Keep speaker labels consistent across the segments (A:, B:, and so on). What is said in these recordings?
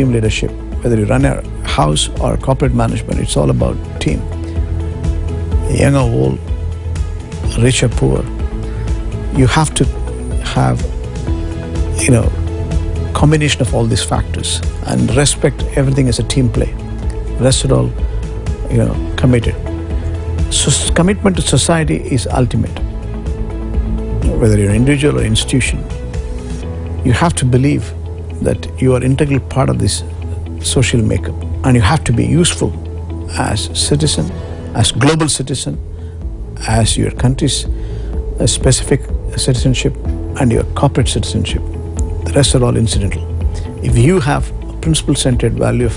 A: team leadership. Whether you run a house or corporate management, it's all about team. Young or old, rich or poor, you have to have, combination of all these factors and respect everything as a team play. Rest it all, committed. So commitment to society is ultimate. Whether you're an individual or institution, you have to believe that you are an integral part of this social makeup, and you have to be useful as citizen, as global citizen, as your country's specific citizenship and your corporate citizenship. The rest are all incidental. If you have a principle-centered value of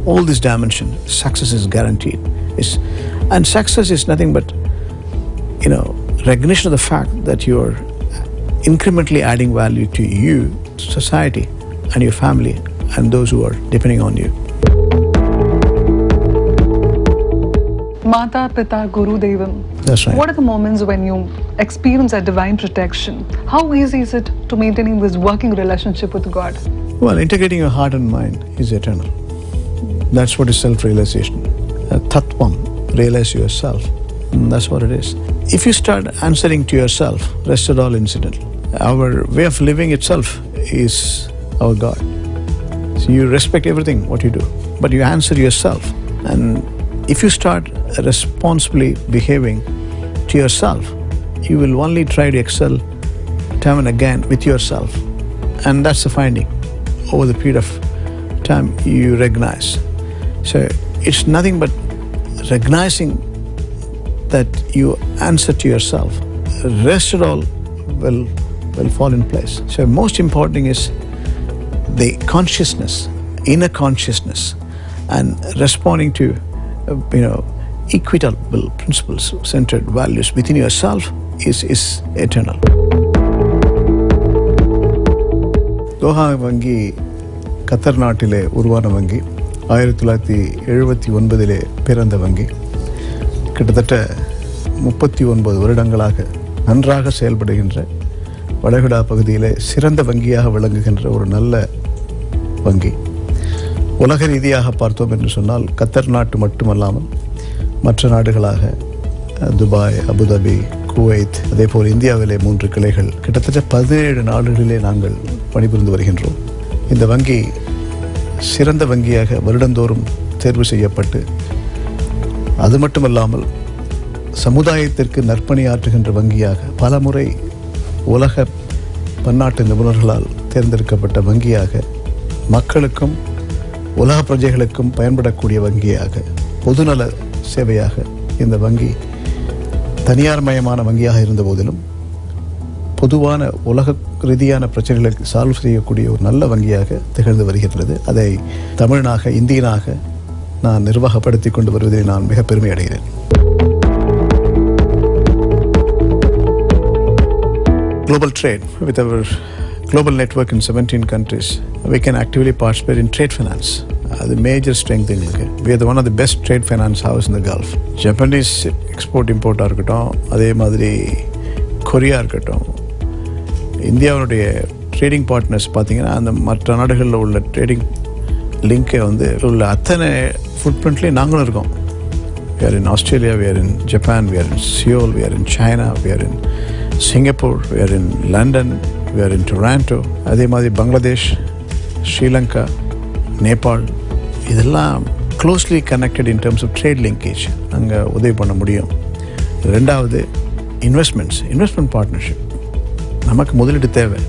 A: all these dimensions, success is guaranteed. And success is nothing but, recognition of the fact that you are incrementally adding value to you, society, and your family, and those who are depending on you.
B: Mata, Pita, Guru, Devam.
A: That's right.
B: What are the moments when you experience that divine protection? How easy is it to maintaining this working relationship with God?
A: Well, integrating your heart and mind is eternal. That's what is self-realization. Tattvam, realize yourself. And that's what it is. If you start answering to yourself, rest is all incidental. Our way of living itself is our God. So you respect everything, what you do, but you answer yourself. And if you start responsibly behaving to yourself, you will only try to excel time and again with yourself. And that's the finding. Over the period of time, you recognize. So it's nothing but recognizing that you answer to yourself. The rest of all will fall in place. So most important thing is the consciousness, inner consciousness, and responding to, equitable principles, centered values within yourself is eternal. Doha Bank, Qatar நாட்டிலே உருவான வங்கி 1979 பிறந்த வங்கி கிட்டத்தட்ட 39 வருடங்களாக நன்றாக செயல்படுகின்ற வளைகுடா பகுதியிலே சிறந்த வங்கியாக விளங்குகின்ற ஒரு நல்ல வங்கி. உலக ரீதியாக பார்த்தோம் என்று சொன்னால் கத்தர் நாட்டு மட்டுமல்லாமல் மற்ற நாடுகளாக துபாய், அபுதாபி, குவைத், அதேபோல் இந்தியாவிலே 3 கிளைகள், கிட்டத்தட்ட 17 நாடுகளிலே நாங்கள் பணிபுரிந்து வருகின்றோம். இந்த வங்கி சிறந்த வங்கியாக வருடந்தோறும் தேர்வு செய்யப்பட்டு, அது மட்டுமல்லாமல் சமுதாயத்திற்கு நற்பணியாற்றுகின்ற வங்கியாக பல முறை உலக பன்னாட்டு நிபுணர்களால் தேர்ந்தெடுக்கப்பட்ட வங்கியாக, மக்களுக்கும் உலக பிரஜைகளுக்கும் பயன்படக்கூடிய வங்கியாக, பொதுநல சேவையாக இந்த வங்கி தனியார் மயமான வங்கியாக இருந்த போதிலும் பொதுவான உலக ரீதியான பிரச்சனைகளுக்கு சால்வ் செய்யக்கூடிய ஒரு நல்ல வங்கியாக திகழ்ந்து வருகிறது. அதை தமிழனாக, இந்தியனாக நான் நிர்வாகப்படுத்தி கொண்டு வருவதில் நான் மிக பெருமை அடைகிறேன். Global trade, with our global network in 17 countries, we can actively participate in trade finance. The major strength in India. We are one of the best trade finance house in the Gulf. Japanese export import இருக்கட்டும், அதே மாதிரி Korea இருக்கட்டும், இந்தியாவுடைய trading partners பார்த்தீங்கன்னா அந்த மற்ற நாடுகளில் உள்ள ட்ரேடிங் லிங்கை உள்ள அத்தனை ஃபுட் பிரிண்ட்லேயும் நாங்களும் இருக்கோம். We are in Australia, we are in Japan, we are in Seoul, we are in China, we are in Singapore, we are in London, we are in Toronto. அதே மாதிரி பங்களாதேஷ், ஸ்ரீலங்கா, நேபாள், இதெல்லாம் closely connected in terms of trade linkage. நாங்கள் உதவி பண்ண முடியும். ரெண்டாவது investment partnership. நமக்கு முதலீடு தேவை,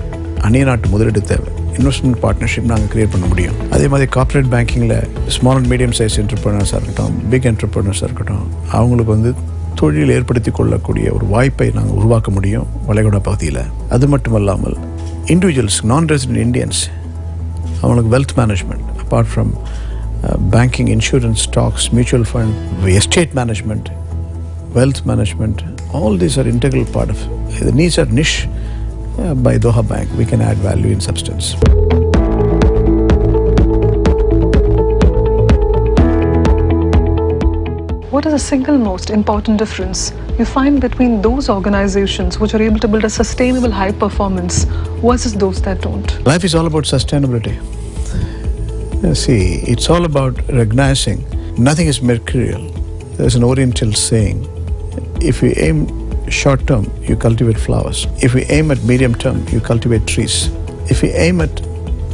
A: அந்நிய நாட்டு முதலீடு தேவை. இன்வெஸ்ட்மெண்ட் பார்ட்னர்ஷிப் நாங்கள் கிரியேட் பண்ண முடியும். அதே மாதிரி கார்ப்பரேட் பேங்கிங்கில் ஸ்மால் அண்ட் மீடியம் சைஸ் என்டர்பிரினர்ஸாக இருக்கட்டும், பிக் என்டர்பிரினர்ஸாக இருக்கட்டும், அவங்களுக்கு தொழில் ஏற்படுத்தி கொள்ளக்கூடிய ஒரு வாய்ப்பை நாங்கள் உருவாக்க முடியும் வளைகுடா பகுதியில். அது மட்டுமல்லாமல் இண்டிவிஜுவல்ஸ், நான் ரெசிடென்ட் இண்டியன்ஸ், அவங்களுக்கு wealth management, apart from banking, insurance, stocks, mutual fund, estate management, wealth management, all these are integral part of the needs are niche by Doha Bank. We can add value in substance.
B: What is the single most important difference you find between those organizations which are able to build a sustainable high performance versus those that don't?
A: Life is all about sustainability. See, it's all about recognizing nothing is mercurial. There's an Oriental saying, if you aim short term, you cultivate flowers. If you aim at medium term, you cultivate trees. If you aim at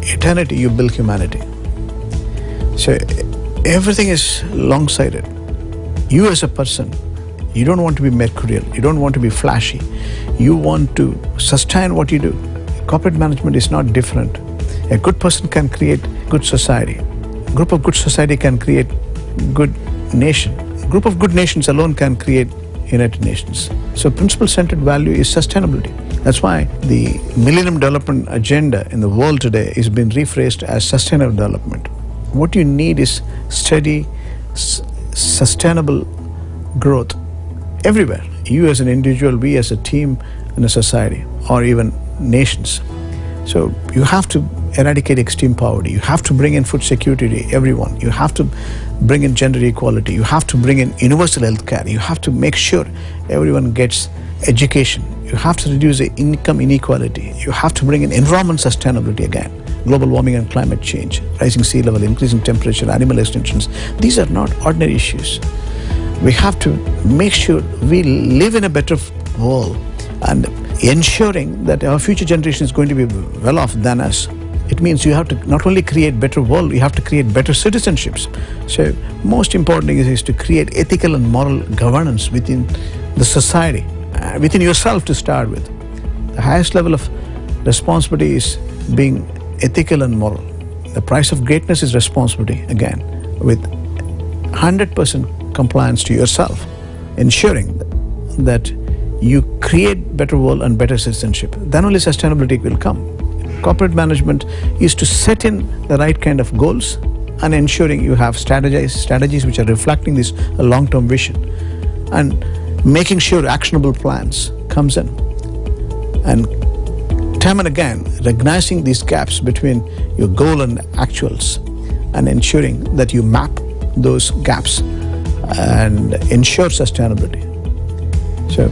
A: eternity, you build humanity. So everything is long-sighted. You as a person, you don't want to be mercurial. You don't want to be flashy. You want to sustain what you do. Corporate management is not different. A good person can create good society. A group of good society can create good nation. A group of good nations alone can create United Nations. So principle-centered value is sustainability. That's why the Millennium Development Agenda in the world today is being rephrased as sustainable development. What you need is steady, sustainable growth everywhere. You as an individual, we as a team and a society, or even nations. So you have to eradicate extreme poverty. You have to bring in food security to everyone. You have to bring in gender equality. You have to bring in universal health care. You have to make sure everyone gets education. You have to reduce the income inequality. You have to bring in environment sustainability again. Global warming and climate change, rising sea level, increasing temperature, animal extinctions. These are not ordinary issues. We have to make sure we live in a better world and ensuring that our future generation is going to be well off than us. It means you have to not only create better world, you have to create better citizenships. So most important thing is to create ethical and moral governance within the society, within yourself to start with. The highest level of responsibility is being ethical and moral. The price of greatness is responsibility, again, with 100% compliance to yourself, ensuring that you create better world and better citizenship. Then only sustainability will come. Corporate management is to set in the right kind of goals and ensuring you have strategies which are reflecting this long-term vision and making sure actionable plans comes in. And time and again, recognizing these gaps between your goal and actuals and ensuring that you map those gaps and ensure sustainability. So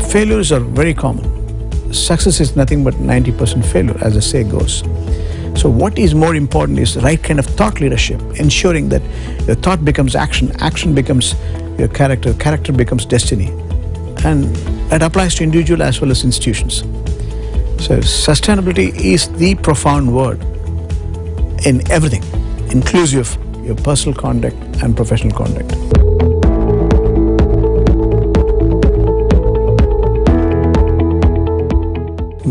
A: failures are very common. Success is nothing but 90% failure, as the say goes. So what is more important is the right kind of thought leadership, ensuring that your thought becomes action, action becomes your character, character becomes destiny. And that applies to individual as well as institutions. So sustainability is the profound word in everything, inclusive your personal conduct and professional conduct.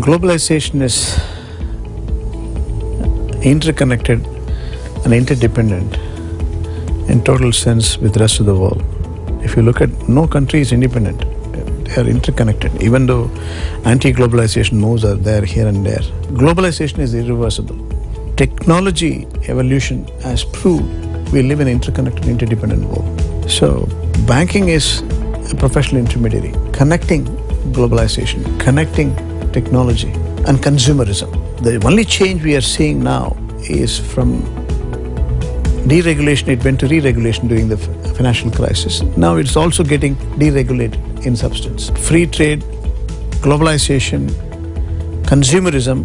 A: Globalization is interconnected and interdependent in total sense with the rest of the world. If you look at, no country is independent. They are interconnected, even though anti-globalization moves are there here and there. Globalization is irreversible. Technology evolution has proved we live in an interconnected, interdependent world. So banking is a professional intermediary, connecting globalization, connecting technology and consumerism. The only change we are seeing now is from deregulation, it went to re-regulation during the financial crisis. Now it's also getting deregulated in substance. Free trade, globalization, consumerism,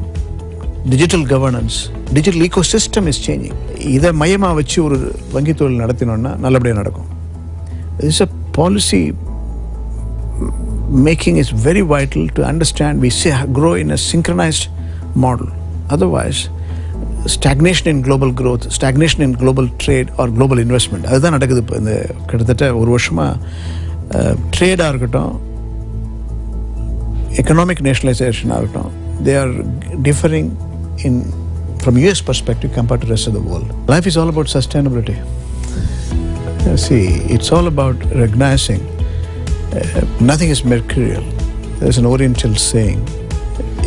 A: digital governance, digital ecosystem is changing. இதை மையமாக வச்சு ஒரு வங்கி தொழில் நடத்தினோம்னா நல்லபடியாக நடக்கும். This is a policy making is very vital to understand we grow in a synchronized model. Otherwise, stagnation in global growth, stagnation in global trade or global investment. அதுதான் நடக்குது இப்போ இந்த கிட்டத்தட்ட ஒரு வருஷமா ட்ரேடாக இருக்கட்டும், எக்கனாமிக் நேஷனலைசேஷன் ஆகட்டும், they are differing in from US perspective compared to the rest of the world. Life is all about sustainability. See, it's all about recognizing nothing is mercurial. There's an Oriental saying,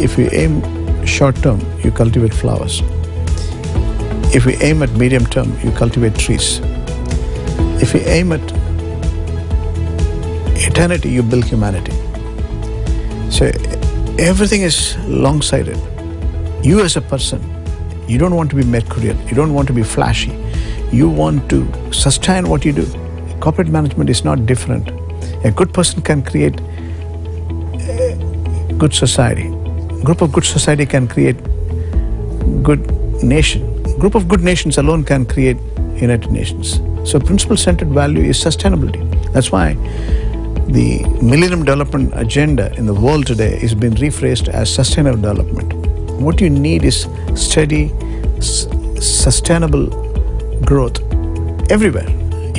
A: if you aim short term, you cultivate flowers. If you aim at medium term, you cultivate trees. If you aim at eternity, you build humanity. So everything is long-sighted. You as a person, you don't want to be mercurial. You don't want to be flashy. You want to sustain what you do. Corporate management is not different. A good person can create a good society. A group of good society can create good nation. A group of good nations alone can create United Nations. So principle-centered value is sustainability. That's why the Millennium Development Agenda in the world today is being rephrased as sustainable development. What you need is steady, sustainable growth everywhere.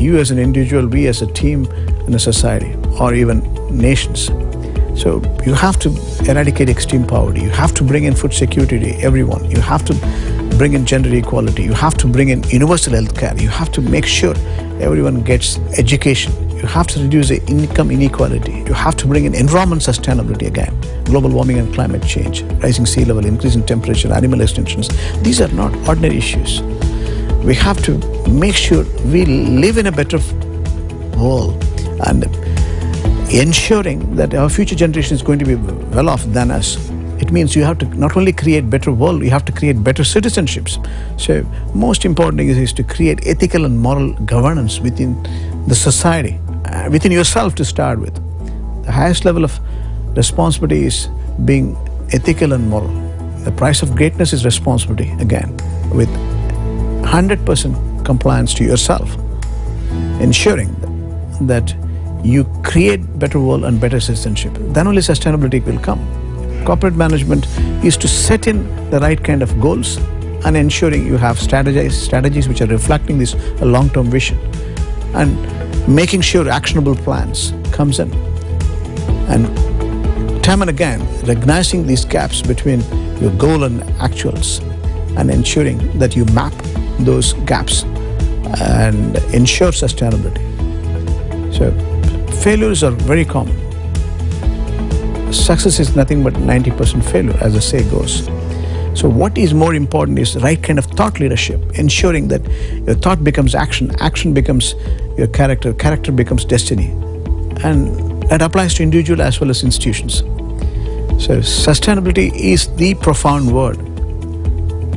A: You as an individual, we as a team in a society, or even nations. So you have to eradicate extreme poverty. You have to bring in food security to everyone. You have to bring in gender equality. You have to bring in universal health care. You have to make sure everyone gets education. You have to reduce the income inequality. You have to bring in environment sustainability again. Global warming and climate change, rising sea level, increasing temperature, animal extinctions. These are not ordinary issues. We have to make sure we live in a better world and ensuring that our future generation is going to be well off than us. It means you have to not only create better world, you have to create better citizenships. So most important thing is to create ethical and moral governance within the society, within yourself to start with. The highest level of responsibility is being ethical and moral. The price of greatness is responsibility, again, with 100% compliance to yourself, ensuring that you create better world and better citizenship. Then only sustainability will come. Corporate management is to set in the right kind of goals and ensuring you have strategies which are reflecting this long-term vision and making sure actionable plans comes in. And time and again, recognizing these gaps between your goal and actuals and ensuring that you map those gaps and ensure sustainability. So failures are very common. Success is nothing but 90% failure, as the say goes. So what is more important is the right kind of thought leadership, ensuring that your thought becomes action, action becomes your character, character becomes destiny. And that applies to individual as well as institutions. So sustainability is the profound word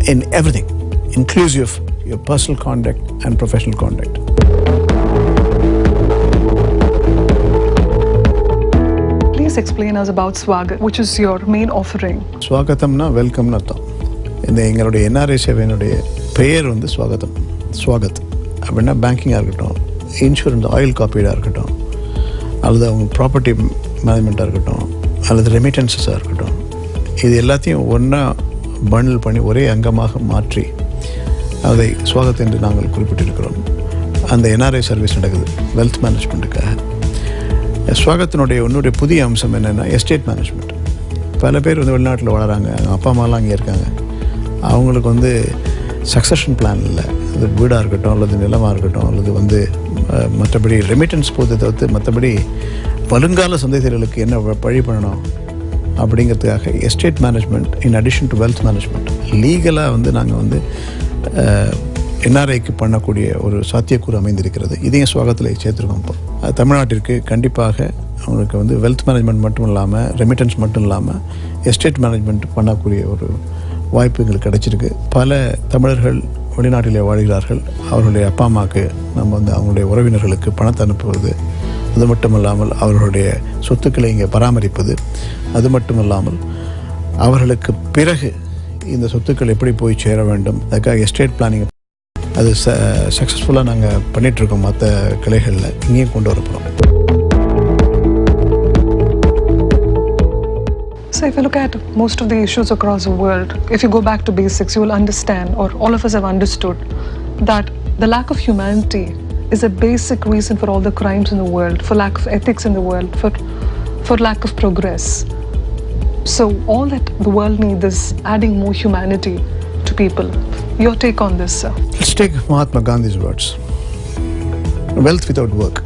A: in everything, inclusive your personal conduct and professional conduct.
B: Please explain us about Swagat, which is your main offering.
A: Swagatamna welcome na tham. இந்த எங்களுடைய NRI சேவையினுடைய பெயர் வந்து ஸ்வாகத்தம், ஸ்வாகத் அப்படின்னா பேங்கிங்காக இருக்கட்டும், insurance oil காப்பீடாக இருக்கட்டும், அல்லது அவங்க property மேனேஜ்மெண்ட்டாக இருக்கட்டும், அல்லது ரெமிட்டன்ஸஸாக இருக்கட்டும், இது எல்லாத்தையும் ஒன்றா பண்டில் பண்ணி ஒரே அங்கமாக மாற்றி அதை ஸ்வாகத் என்று நாங்கள் குறிப்பிட்டிருக்கிறோம். அந்த NRI சர்வீஸ் நடக்குது வெல்த் மேனேஜ்மெண்ட்டுக்காக. ஸ்வாகத்தினுடைய இன்னொரு புதிய அம்சம் என்னென்னா எஸ்டேட் மேனேஜ்மெண்ட். பல பேர் வந்து வெளிநாட்டில் வளராங்க, அப்பா அம்மாலாம் அங்கே இருக்காங்க. அவங்களுக்கு வந்து சக்சஷன் பிளான் இல்லை. அது வீடாக இருக்கட்டும், அல்லது நிலமாக இருக்கட்டும், அல்லது வந்து மற்றபடி ரெமிட்டன்ஸ் போதை தவிர்த்து மற்றபடி வருங்கால சந்ததிகளுக்கு என்ன வழி பண்ணணும் அப்படிங்கிறதுக்காக estate management in addition to wealth management லீகலாக வந்து நாங்கள் வந்து NRIக்கு பண்ணக்கூடிய ஒரு சாத்தியக்கூறு அமைந்திருக்கிறது. இதையும் ஸ்வாகத்தில் சேர்த்துருக்கோம். இப்போ தமிழ்நாட்டிற்கு கண்டிப்பாக அவங்களுக்கு வந்து வெல்த் மேனேஜ்மெண்ட் மட்டும் இல்லாமல், ரெமிட்டன்ஸ் மட்டும் இல்லாமல் எஸ்டேட் மேனேஜ்மெண்ட் பண்ணக்கூடிய ஒரு வாய்ப்பு எங்களுக்கு கிடைச்சிருக்கு. பல தமிழர்கள் வெளிநாட்டிலே வாழ்கிறார்கள். அவர்களுடைய அப்பா அம்மாவுக்கு நம்ம வந்து அவங்களுடைய உறவினர்களுக்கு பணத்தை அனுப்புவது, அது மட்டும் இல்லாமல் அவர்களுடைய சொத்துக்களை இங்கே பராமரிப்பது, அது மட்டும் இல்லாமல் அவர்களுக்கு பிறகு இந்த சொத்துக்கள் எப்படி போய் சேர வேண்டும், அதுக்காக எஸ்டேட் பிளானிங் அது சக்ஸஸ்ஃபுல்லாக நாங்கள் பண்ணிகிட்ருக்கோம். மற்ற கிளைகளில் இங்கேயும் கொண்டு வரப்போகிறோம்.
B: So if you look at most of the issues across the world, if you go back to basics, you will understand, or all of us have understood, that the lack of humanity is a basic reason for all the crimes in the world, for lack of ethics in the world, for lack of progress. So all that the world needs is adding more humanity to people. Your take on this, sir?
A: Let's take Mahatma Gandhi's words. Wealth without work,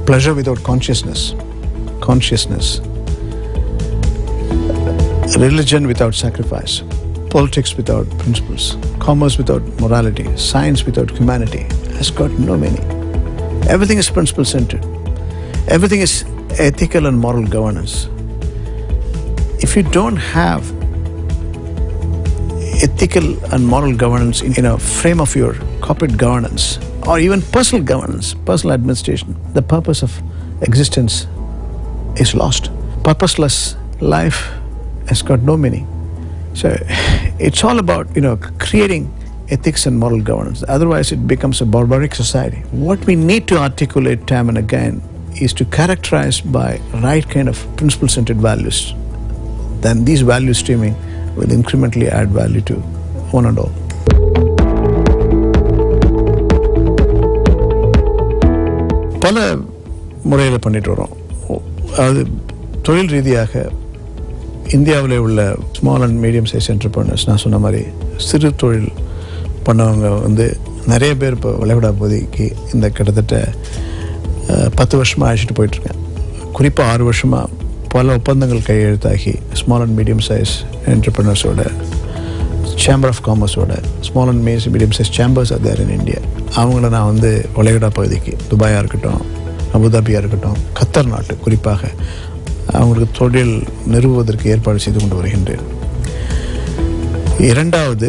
A: pleasure without consciousness, religion without sacrifice, politics without principles, commerce without morality, science without humanity has got no meaning. Everything is principle-centered. Everything is ethical and moral governance. If you don't have ethical and moral governance in a frame of your corporate governance or even personal governance, personal administration, the purpose of existence is lost. Purposeless life has got no meaning. So it's all about, creating ethics and moral governance. Otherwise, it becomes a barbaric society. What we need to articulate time and again is to characterize by right kind of principle-centered values. Then these value streaming will incrementally add value to one and all. பல முறையில் பண்ணிட்டு வரோம். அது தொழில் ரீதியாக இந்தியாவில் உள்ள small and medium size entrepreneurs, நான் சொன்ன மாதிரி சிறு தொழில் பண்ணவங்க நிறைய பேர் இப்போ விளைவிடா பகுதிக்கு இந்த கிட்டத்தட்ட 10 வருஷமாக அழைச்சிட்டு போயிட்டுருக்கேன். குறிப்பாக 6 வருஷமாக பல ஒப்பந்தங்கள் கையெழுத்தாகி ஸ்மால் அண்ட் மீடியம் சைஸ் என்டர்பிரனர்ஸோட, சேம்பர் ஆஃப் காமர்ஸோட, small and medium size chambers are there in India. அவங்கள நான் விளைவிடா பகுதிக்கு, துபாயாக இருக்கட்டும், அபுதாபியாக இருக்கட்டும், கத்தர் நாட்டு குறிப்பாக அவங்களுக்கு தொழில் நிறுவுவதற்கு ஏற்பாடு செய்து கொண்டு வருகின்றேன். இரண்டாவது,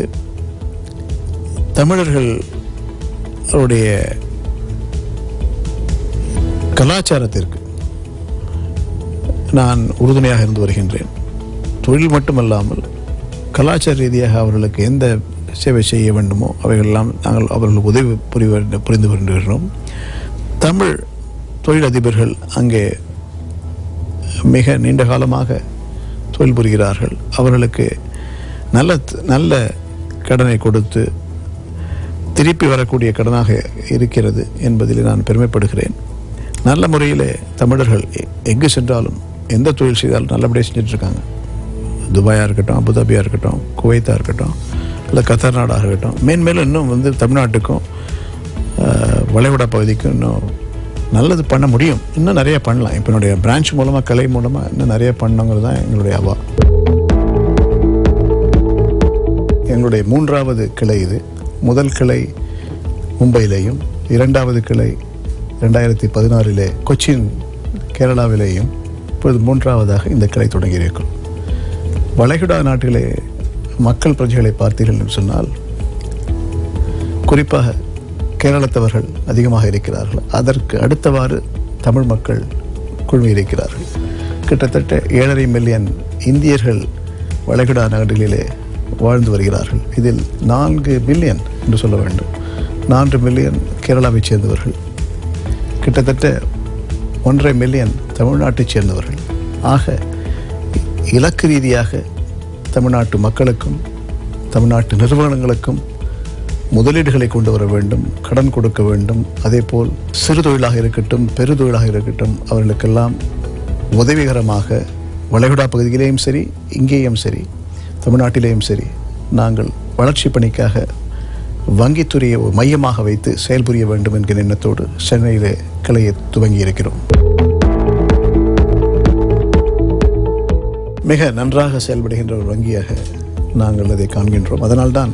A: தமிழர்களுடைய கலாச்சாரத்திற்கு நான் உறுதுணையாக இருந்து வருகின்றேன். தொழில் மட்டுமல்லாமல் கலாச்சார ரீதியாக அவர்களுக்கு எந்த சேவை செய்ய வேண்டுமோ அவைகளெல்லாம் நாங்கள் அவர்களுக்கு உதவி புரிந்து வருகின்றோம். தமிழ் தொழிலதிபர்கள் அங்கே மிக நீண்ட காலமாக தொழில் புரிகிறார்கள். அவர்களுக்கு நல்ல கடனை கொடுத்து திருப்பி வரக்கூடிய கடனாக இருக்கிறது என்பதில் நான் பெருமைப்படுகிறேன். நல்ல முறையில் தமிழர்கள் எங்கு சென்றாலும் எந்த தொழில் செய்தாலும் நல்லபடியாக செஞ்சிட்ருக்காங்க. துபாயாக இருக்கட்டும், அபுதாபியாக இருக்கட்டும், குவைத்தாக இருக்கட்டும், இல்லை கத்தார் நாடாக இருக்கட்டும், மேன்மேலும் இன்னும் தமிழ்நாட்டுக்கும் வளைகுடா பகுதிக்கும் இன்னும் நல்லது பண்ண முடியும். இன்னும் நிறைய பண்ணலாம். இப்போ என்னுடைய பிரான்ச் மூலமாக, கலை மூலமாக இன்னும் நிறைய பண்ணணுங்கிறது தான் எங்களுடைய அவா. எங்களுடைய 3வது கிளை இது. முதல் கிளை மும்பையிலேயும், 2வது கிளை 2016 கொச்சின் கேரளாவிலேயும், இப்பொழுது 3வதாக இந்த கிளை தொடங்கியிருக்கும். வளைகுடா நாட்டிலே மக்கள் பிரஜைகளை பார்த்தீர்கள் என்று சொன்னால் குறிப்பாக கேரளத்தவர்கள் அதிகமாக இருக்கிறார்கள். அதற்கு அடுத்தவாறு தமிழ் மக்கள் குழுமி இருக்கிறார்கள். கிட்டத்தட்ட 7.5 மில்லியன் இந்தியர்கள் வளைகுடா நாடுகளிலே வாழ்ந்து வருகிறார்கள். இதில் 4 மில்லியன் என்று சொல்ல வேண்டும். 4 மில்லியன் கேரளாவைச் சேர்ந்தவர்கள், கிட்டத்தட்ட 1.5 மில்லியன் தமிழ்நாட்டைச் சேர்ந்தவர்கள். ஆக இலக்கு ரீதியாக தமிழ்நாட்டு மக்களுக்கும் தமிழ்நாட்டு நிறுவனங்களுக்கும் முதலீடுகளை கொண்டு வர வேண்டும், கடன் கொடுக்க வேண்டும். அதேபோல் சிறு தொழிலாக இருக்கட்டும், பெருதொழிலாக இருக்கட்டும், அவர்களுக்கெல்லாம் உதவிகரமாக வளைகுடா பகுதியிலேயும் சரி, இங்கேயும் சரி, தமிழ்நாட்டிலேயும் சரி, நாங்கள் வளர்ச்சி பணிக்காக வங்கித்துறையை மையமாக வைத்து செயல்புரிய வேண்டும் என்கிற எண்ணத்தோடு சென்னையிலே கிளையை துவங்கி இருக்கிறோம். மிக நன்றாக செயல்படுகின்ற ஒரு வங்கியாக நாங்கள் அதை காண்கின்றோம். அதனால்தான்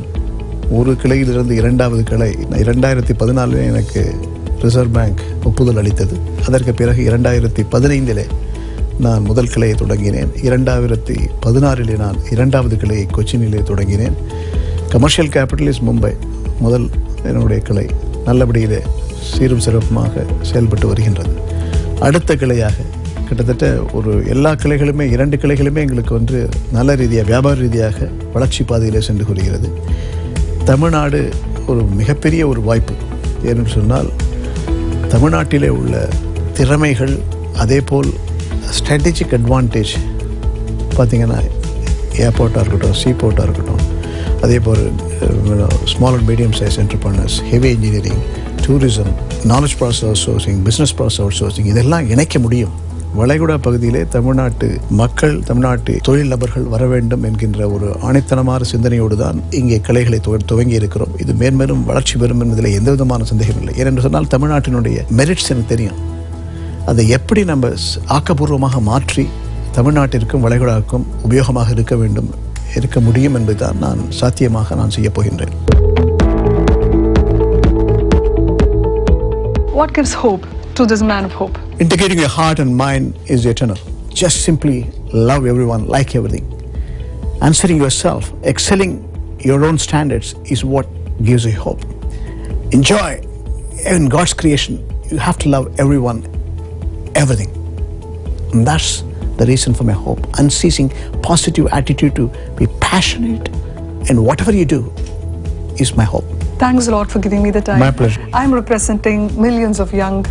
A: ஒரு கிளையிலிருந்து 2வது கிளை 2014 எனக்கு ரிசர்வ் பேங்க் ஒப்புதல் அளித்தது. அதற்கு பிறகு 2015 நான் முதல் கிளையை தொடங்கினேன். 2016 நான் 2வது கிளையை கொச்சினிலே தொடங்கினேன். Commercial capital is Mumbai. முதல் என்னுடைய கிளை நல்லபடியிலே சீரும் சிறப்புமாக செயல்பட்டு வருகின்றது. அடுத்த கிளையாக கிட்டத்தட்ட எல்லா கிளைகளுமே 2 கிளைகளுமே எங்களுக்கு நல்ல ரீதியாக, வியாபார ரீதியாக வளர்ச்சி பாதையிலே சென்று வருகிறது. தமிழ்நாடு ஒரு மிகப்பெரிய ஒரு வாய்ப்பு. ஏன்னு சொன்னால் தமிழ்நாட்டிலே உள்ள திறமைகள், அதேபோல் ஸ்ட்ராட்டஜிக் அட்வான்டேஜ் பார்த்திங்கன்னா ஏர்போர்ட்டாக இருக்கட்டும், சீபோர்ட்டாக இருக்கட்டும், அதேபோல் small and medium size entrepreneurs, heavy engineering, tourism, knowledge process out sourcing, business process out sourcing, இதெல்லாம் இணைக்க முடியும். வளைகுடா பகுதியிலே தமிழ்நாட்டு மக்கள், தமிழ்நாட்டு தொழில் நபர்கள் வர வேண்டும் என்கின்ற ஒரு ஆணித்தனமான சிந்தனையோடு தான் இங்கே கிளைகளை துவங்கி இருக்கிறோம். இது மேன்மேலும் வளர்ச்சி பெறும் என்பதில் எந்த விதமான சந்தேகம் இல்லை. ஏனென்று சொன்னால் தமிழ்நாட்டினுடைய மெரிட்ஸ் எனக்கு தெரியும். அதை எப்படி நம்ம ஆக்கப்பூர்வமாக மாற்றி தமிழ்நாட்டிற்கும் வளைகுடாவுக்கும் உபயோகமாக இருக்க முடியும் என்பதுதான் நான் சாத்தியமாக நான் செய்ய போகின்றேன்.
B: What gives hope to this man of hope?
A: Integrating your heart and mind is your tenor. Just simply love everyone, like everything. Answering yourself, excelling your own standards is what gives you hope. Enjoy in God's creation. You have to love everyone, everything. And that's the reason for my hope. Unceasing positive attitude to be passionate, and whatever you do is my hope.
B: Thanks a lot for giving me the time.
A: My pleasure.
B: I'm representing millions of young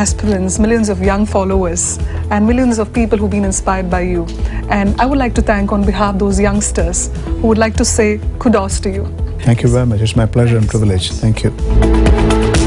B: aspirants, millions of young followers, and millions of people who've been inspired by you. And I would like to thank on behalf of those youngsters who would like to say kudos to you.
A: Thank you very much. It's my pleasure and privilege. Thank you.